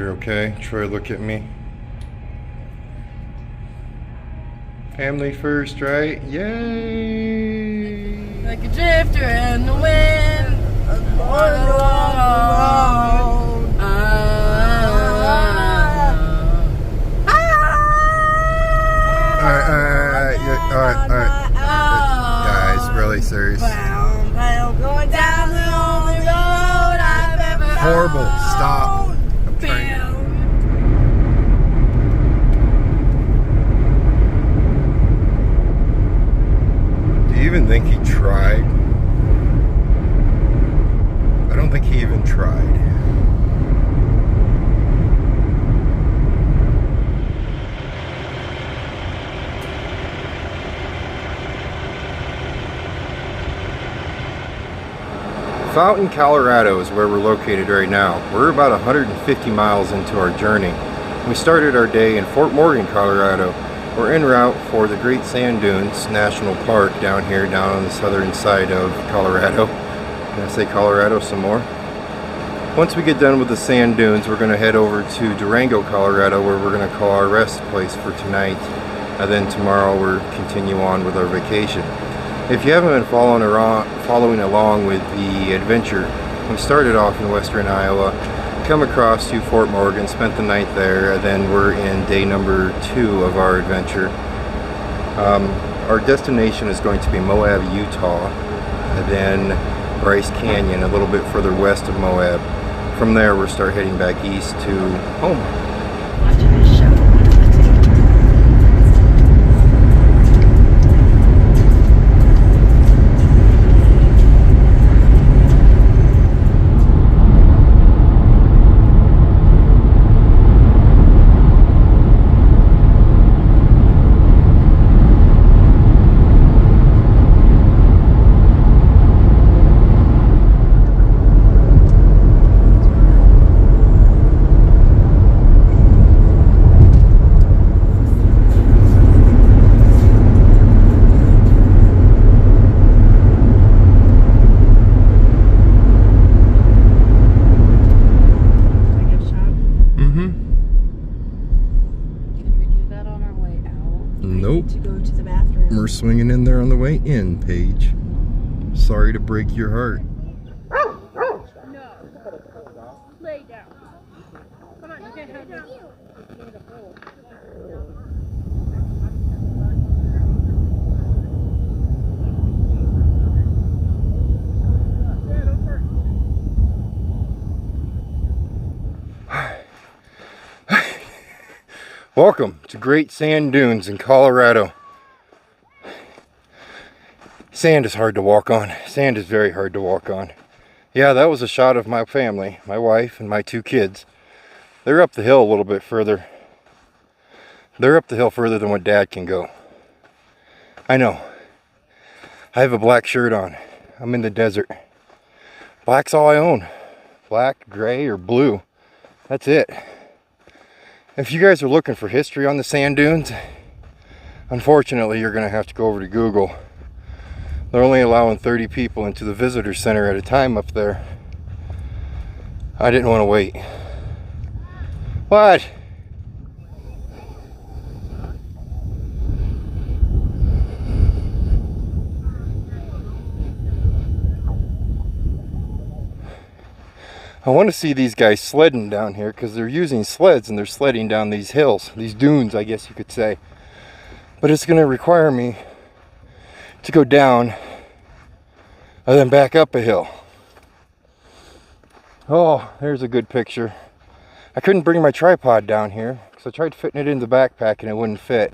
here, okay? Troy, look at me. Family first, right? Yay! Like a drifter in the wind, born alone. Alright. Guys, really serious. Going down the only road I've ever Horrible. owned. Stop. I'm trying. Do you even think he tried? I don't think he even tried. Fountain, Colorado is where we're located right now. We're about 150 miles into our journey. We started our day in Fort Morgan, Colorado. We're en route for the Great Sand Dunes National Park down here, down on the southern side of Colorado. Can I say Colorado some more? Once we get done with the sand dunes, we're going to head over to Durango, Colorado, where we're going to call our rest place for tonight. And then tomorrow we'll continue on with our vacation. If you haven't been following along with the adventure, we started off in western Iowa, come across to Fort Morgan, spent the night there, and then we're in day number 2 of our adventure. Our destination is going to be Moab, Utah, and then Bryce Canyon, a little bit further west of Moab. From there, we'll start heading back east to home. Watching this show. Nope. To go to the bathroom. We're swinging in there on the way in, Paige. Sorry to break your heart. No. Lay down. Come on, you can't have this. Welcome to Great Sand Dunes in Colorado. Sand is hard to walk on. Sand is very hard to walk on. Yeah, that was a shot of my family, my wife and my 2 kids. They're up the hill a little bit further. They're up the hill further than what Dad can go. I know. I have a black shirt on. I'm in the desert. Black's all I own. Black, gray, or blue. That's it. If you guys are looking for history on the sand dunes, unfortunately you're going to have to go over to Google. They're only allowing 30 people into the visitor center at a time up there. I didn't want to wait. What? I want to see these guys sledding down here because they're using sleds and they're sledding down these hills, these dunes, I guess you could say. But it's going to require me to go down and then back up a hill. Oh, there's a good picture. I couldn't bring my tripod down here because I tried fitting it in the backpack and it wouldn't fit.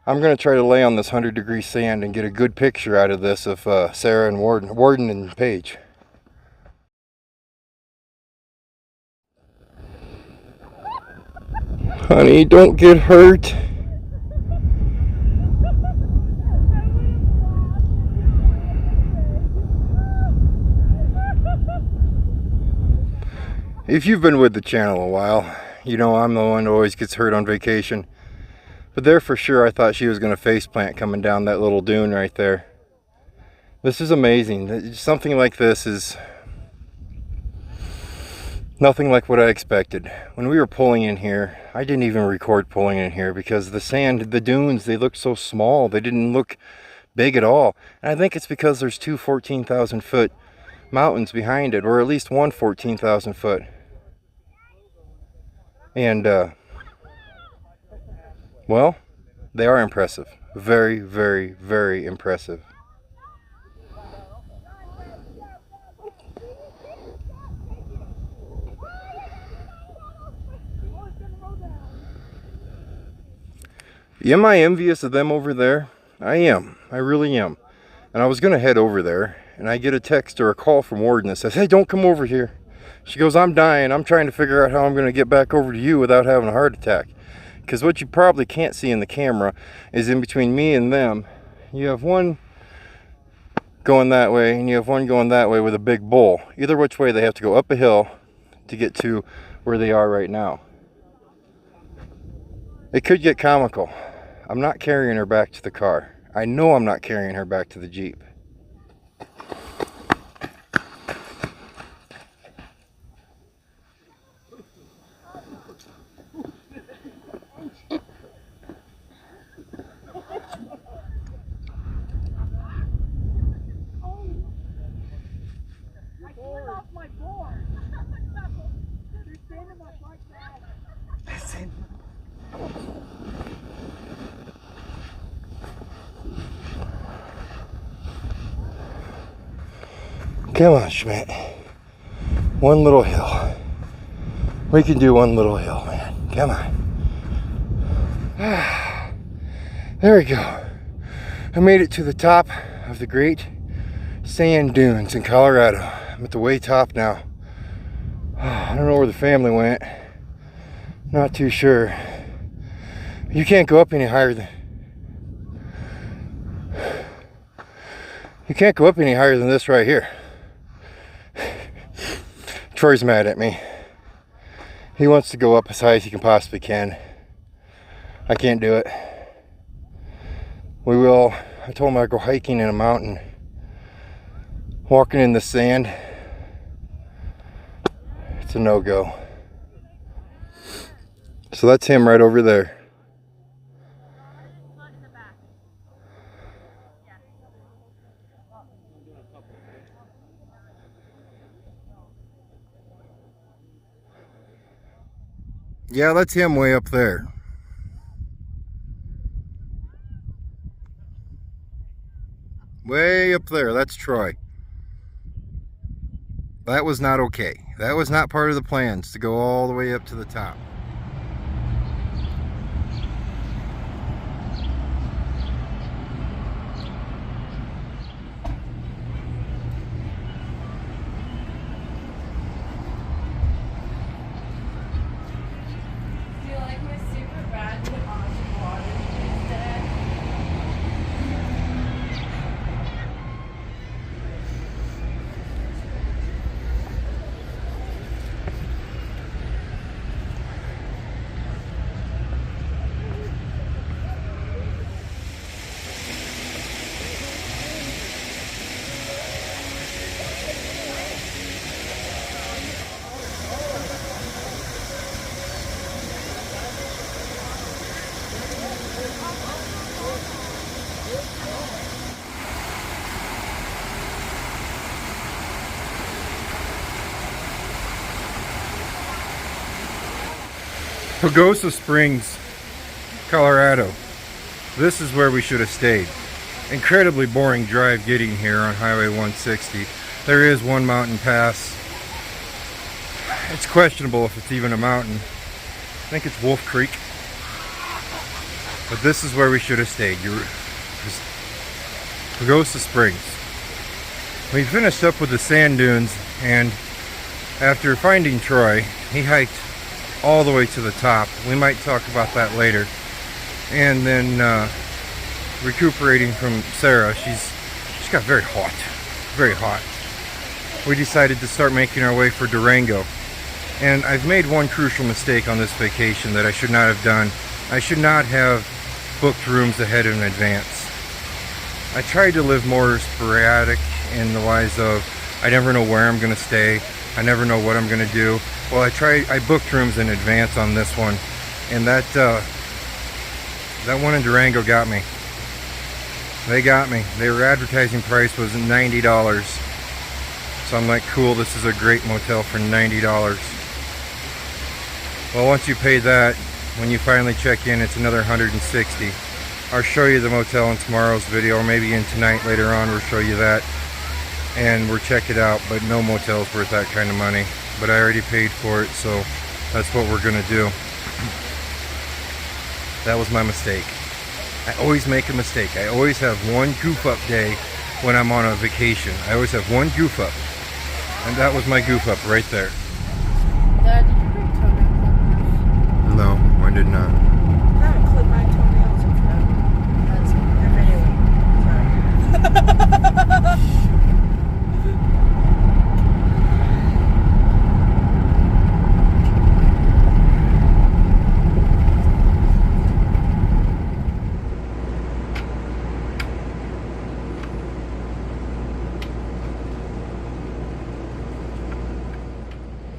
I'm going to try to lay on this 100-degree sand and get a good picture out of this of Sarah and Warden and Paige. Honey, don't get hurt. If you've been with the channel a while, you know I'm the one who always gets hurt on vacation. But there for sure I thought she was going to faceplant coming down that little dune right there. This is amazing. Something like this is Nothing like what I expected. When we were pulling in here, I didn't even record pulling in here because the sand, the dunes, they looked so small. They didn't look big at all. And I think it's because there's two 14,000 foot mountains behind it, or at least one 14,000 foot. And, well, they are impressive. Very, very, very impressive. Am I envious of them over there? I am. I really am. And I was going to head over there, and I get a text or a call from Warden that says, "Hey, don't come over here." She goes, "I'm dying. I'm trying to figure out how I'm going to get back over to you without having a heart attack." Because what you probably can't see in the camera is in between me and them, you have one going that way, and you have one going that way with a big bull. Either which way, they have to go up a hill to get to where they are right now. It could get comical. I'm not carrying her back to the car. I know I'm not carrying her back to the Jeep. Come on, Schmidt. One little hill. We can do one little hill, man. Come on. There we go. I made it to the top of the great sand dunes in Colorado. I'm at the way top now. I don't know where the family went. Not too sure. You can't go up any higher than... You can't go up any higher than this right here. Troy's mad at me. He wants to go up as high as he can possibly can. I can't do it. We will. I told him I'd go hiking in a mountain. Walking in the sand, it's a no-go. So that's him right over there. Yeah, that's him way up there. Way up there, that's Troy. That was not okay. That was not part of the plans to go all the way up to the top. Pagosa Springs, Colorado. This is where we should have stayed. Incredibly boring drive getting here on Highway 160. There is one mountain pass. It's questionable if it's even a mountain. I think it's Wolf Creek. But this is where we should have stayed. Pagosa Springs. We finished up with the sand dunes, and after finding Troy, he hiked all the way to the top. We might talk about that later. And then recuperating from Sarah, she's got very hot. We decided to start making our way for Durango. And I've made one crucial mistake on this vacation that I should not have done. I should not have booked rooms ahead in advance. I tried to live more sporadic in the wise of I never know where I'm going to stay. I never know what I'm going to do. Well, I booked rooms in advance on this one, and that one in Durango got me. They got me. Their advertising price was $90. So I'm like, cool, this is a great motel for $90. Well, once you pay that, when you finally check in, it's another $160. I'll show you the motel in tomorrow's video, or maybe in tonight later on we'll show you that. And we'll check it out, but no motel's worth that kind of money. But I already paid for it, so that's what we're gonna do. That was my mistake. I always make a mistake. I always have one goof up day when I'm on a vacation. I always have one goof up. And that was my goof up right there. Dad, did you bring toenail clippers? No, I did not. I haven't clipped my toenails in forever. That's anyway. Sorry.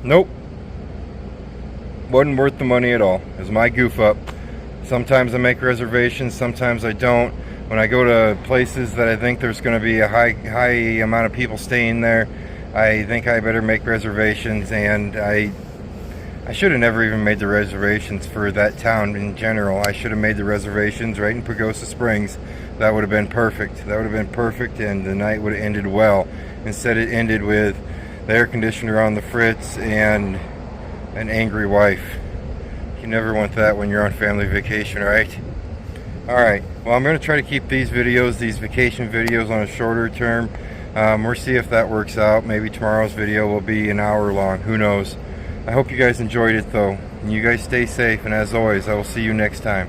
Nope. Wasn't worth the money at all. It was my goof up. Sometimes I make reservations, sometimes I don't. When I go to places that I think there's going to be a high amount of people staying there, I think I better make reservations, and I should have never even made the reservations for that town in general. I should have made the reservations right in Pagosa Springs. That would have been perfect. That would have been perfect, and the night would have ended well. Instead it ended with the air conditioner on the fritz and an angry wife. You never want that when you're on family vacation, right? Alright, well, I'm going to try to keep these vacation videos on a shorter term. We'll see if that works out. Maybe tomorrow's video will be an hour long. Who knows? I hope you guys enjoyed it though. And you guys stay safe, and as always, I will see you next time.